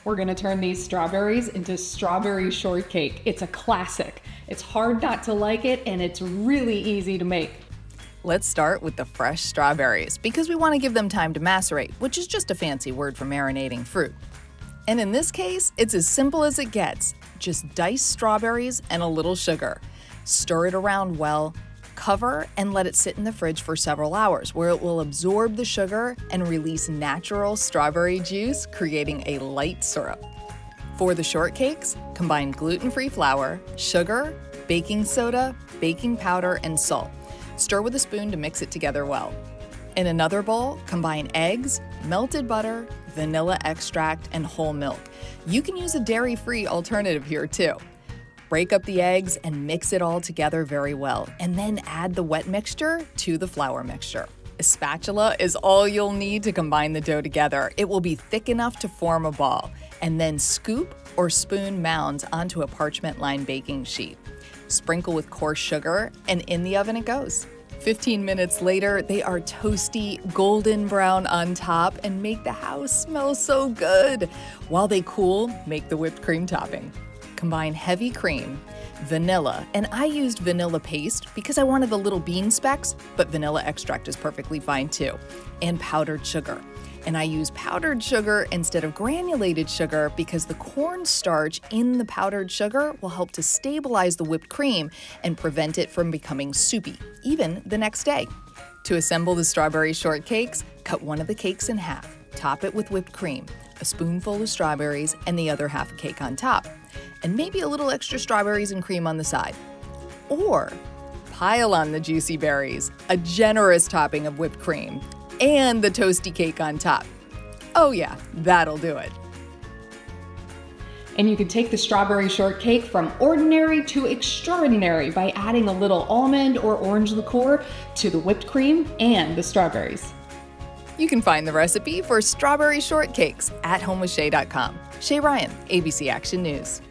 We're gonna turn these strawberries into strawberry shortcake. It's a classic. It's hard not to like it, and it's really easy to make. Let's start with the fresh strawberries because we want to give them time to macerate, which is just a fancy word for marinating fruit. And in this case, it's as simple as it gets. Just diced strawberries and a little sugar. Stir it around well, cover, and let it sit in the fridge for several hours where it will absorb the sugar and release natural strawberry juice, creating a light syrup. For the shortcakes, combine gluten-free flour, sugar, baking soda, baking powder, and salt. Stir with a spoon to mix it together well. In another bowl, combine eggs, melted butter, vanilla extract, and whole milk. You can use a dairy-free alternative here too. Break up the eggs and mix it all together very well, and then add the wet mixture to the flour mixture. A spatula is all you'll need to combine the dough together. It will be thick enough to form a ball, and then scoop or spoon mounds onto a parchment-lined baking sheet. Sprinkle with coarse sugar, and in the oven it goes. 15 minutes later, they are toasty, golden brown on top and make the house smell so good. While they cool, make the whipped cream topping. Combine heavy cream, vanilla, and I used vanilla paste because I wanted the little bean specks, but vanilla extract is perfectly fine too, and powdered sugar. And I use powdered sugar instead of granulated sugar because the cornstarch in the powdered sugar will help to stabilize the whipped cream and prevent it from becoming soupy, even the next day. To assemble the strawberry shortcakes, cut one of the cakes in half, top it with whipped cream, a spoonful of strawberries, and the other half a cake on top, and maybe a little extra strawberries and cream on the side. Or pile on the juicy berries, a generous topping of whipped cream, and the toasty cake on top. Oh yeah, that'll do it. And you can take the strawberry shortcake from ordinary to extraordinary by adding a little almond or orange liqueur to the whipped cream and the strawberries. You can find the recipe for strawberry shortcakes at homewithshay.com. Shay Ryan, ABC Action News.